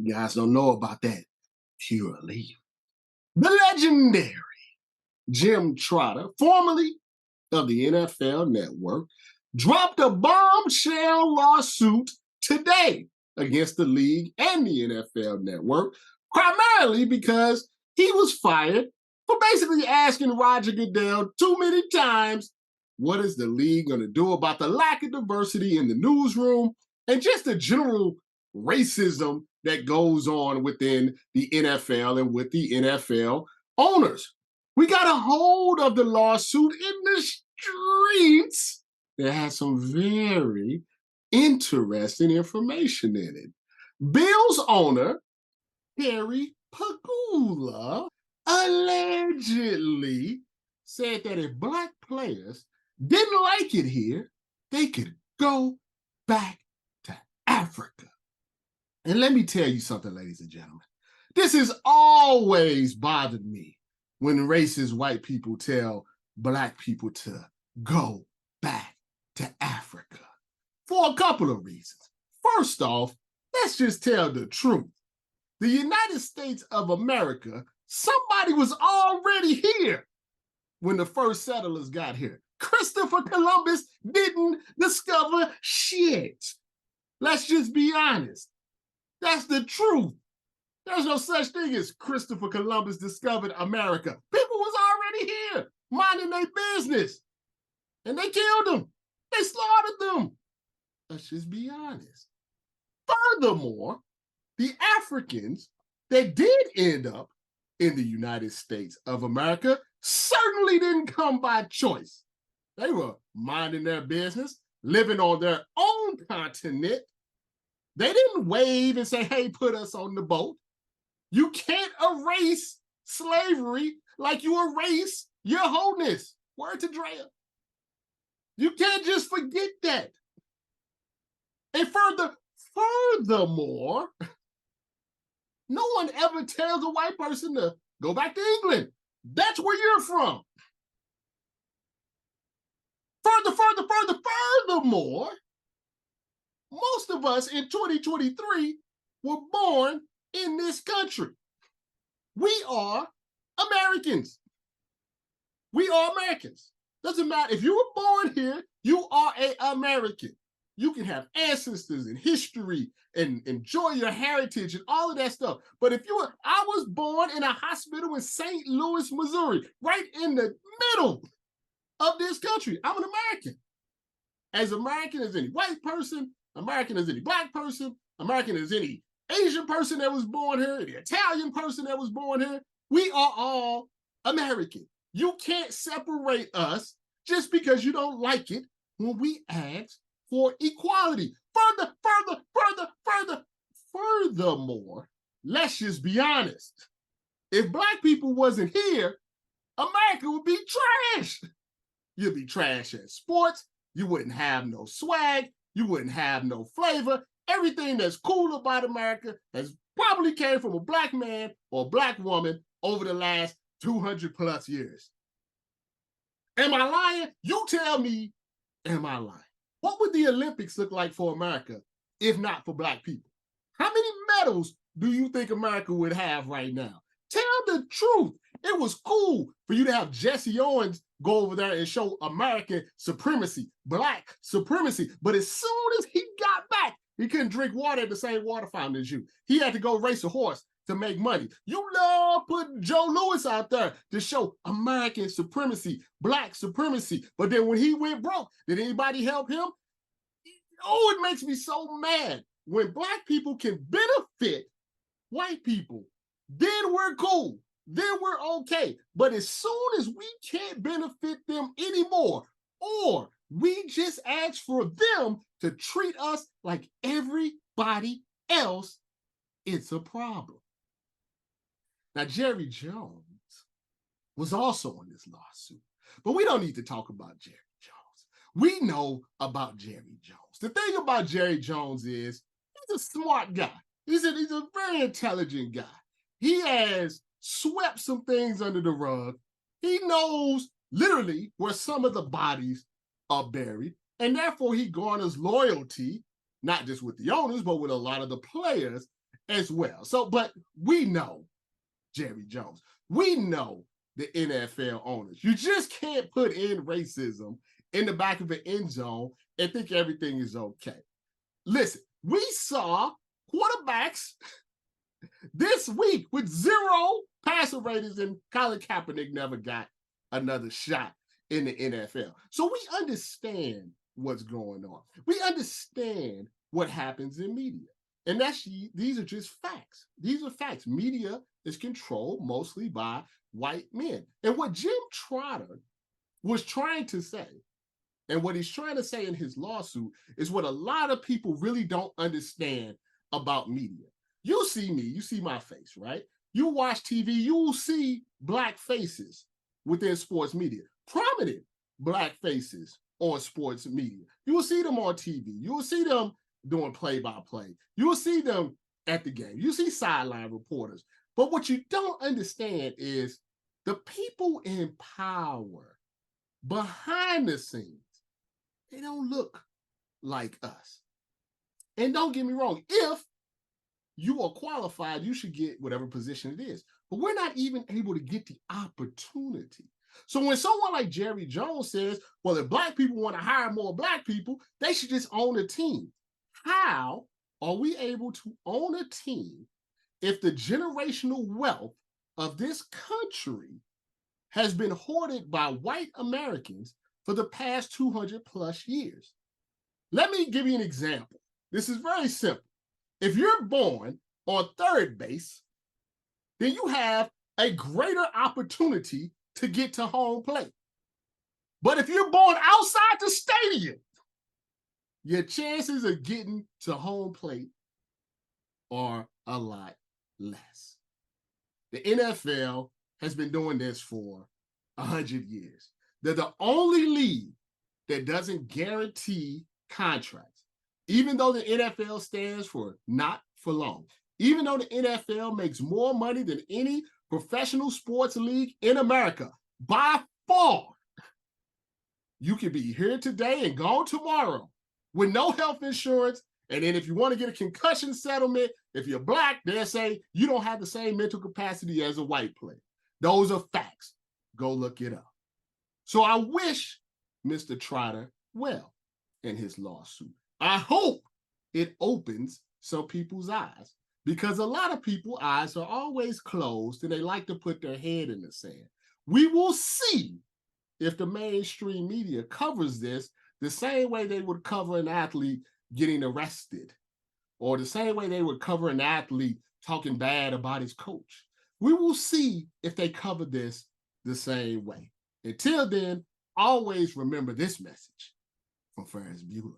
You guys don't know about that pure leaf. The legendary Jim Trotter, formerly of the NFL Network, dropped a bombshell lawsuit today against the league and the NFL Network, primarily because he was fired for basically asking Roger Goodell too many times, what is the league going to do about the lack of diversity in the newsroom and just the general racism that goes on within the NFL and with the NFL owners. We got a hold of the lawsuit in the streets that has some very interesting information in it. Bills owner Terry Pegula allegedly said that if Black players didn't like it here, they could go back to Africa. And let me tell you something, ladies and gentlemen. This has always bothered me when racist white people tell Black people to go back to Africa for a couple of reasons. First off, let's just tell the truth. The United States of America, somebody was already here when the first settlers got here. Christopher Columbus didn't discover shit. Let's just be honest. That's the truth. There's no such thing as Christopher Columbus discovered America. People was already here, minding their business. And they killed them. They slaughtered them. Let's just be honest. Furthermore, the Africans that did end up in the United States of America certainly didn't come by choice. They were minding their business, living on their own continent. They didn't wave and say, hey, put us on the boat. You can't erase slavery like you erase your wholeness. Word to Drea. You can't just forget that. And furthermore, no one ever tells a white person to go back to England. That's where you're from. Furthermore, most of us in 2023 were born in this country. We are Americans. We are Americans. Doesn't matter. If you were born here, you are an American. You can have ancestors and history and enjoy your heritage and all of that stuff. But I was born in a hospital in St. Louis, Missouri, right in the middle of this country. I'm an American. As American as any white person, American as any Black person, American as any Asian person that was born here, the Italian person that was born here. We are all American. You can't separate us just because you don't like it when we ask for equality. Furthermore, let's just be honest. If Black people wasn't here, America would be trash. You'd be trash at sports. You wouldn't have no swag. You wouldn't have no flavor. Everything that's cool about America has probably came from a Black man or a Black woman over the last 200 plus years. Am I lying? You tell me, am I lying? What would the Olympics look like for America if not for Black people? How many medals do you think America would have right now? Tell the truth. It was cool for you to have Jesse Owens go over there and show American supremacy, Black supremacy. But as soon as he got back, he couldn't drink water at the same water fountain as you. He had to go race a horse to make money. You love putting Joe Louis out there to show American supremacy, Black supremacy. But then when he went broke, did anybody help him? Oh, it makes me so mad. When Black people can benefit white people, then we're cool. Then we're okay. But as soon as we can't benefit them anymore, or we just ask for them to treat us like everybody else, it's a problem. Now, Jerry Jones was also on this lawsuit, but we don't need to talk about Jerry Jones. We know about Jerry Jones. The thing about Jerry Jones is he's a smart guy. He's a very intelligent guy. He has swept some things under the rug. He knows literally where some of the bodies are buried, and therefore he garners loyalty, not just with the owners, but with a lot of the players. as well. So, but we know Jerry Jones. We know the NFL owners. You just can't put in racism in the back of an end zone and think everything is okay. Listen, we saw quarterbacks this week with 0 passer ratings, and Colin Kaepernick never got another shot in the NFL. So we understand what's going on. We understand what happens in media. And these are just facts. These are facts. Media is controlled mostly by white men. And what Jim Trotter was trying to say, and what he's trying to say in his lawsuit, is what a lot of people really don't understand about media. You see me, you see my face, right? You watch TV, you will see black faces within sports media, prominent black faces on sports media. You will see them on TV. You will see them doing play-by-play. You will see them at the game. You see sideline reporters. But what you don't understand is the people in power behind the scenes, they don't look like us. And don't get me wrong, if you are qualified, you should get whatever position it is. But we're not even able to get the opportunity. So when someone like Jerry Jones says, well, if black people want to hire more black people, they should just own a team. How are we able to own a team if the generational wealth of this country has been hoarded by white Americans for the past 200 plus years? Let me give you an example. This is very simple. If you're born on third base, then you have a greater opportunity to get to home plate. But if you're born outside the stadium, your chances of getting to home plate are a lot less. The NFL has been doing this for 100 years. They're the only league that doesn't guarantee contracts. Even though the NFL stands for not for long, even though the NFL makes more money than any professional sports league in America, by far, you could be here today and gone tomorrow with no health insurance. And then if you want to get a concussion settlement, if you're black, they'll say you don't have the same mental capacity as a white player. Those are facts. Go look it up. So I wish Mr. Trotter well in his lawsuit. I hope it opens some people's eyes, because a lot of people's eyes are always closed and they like to put their head in the sand. We will see if the mainstream media covers this the same way they would cover an athlete getting arrested, or the same way they would cover an athlete talking bad about his coach. We will see if they cover this the same way. Until then, always remember this message from Terry Pegula.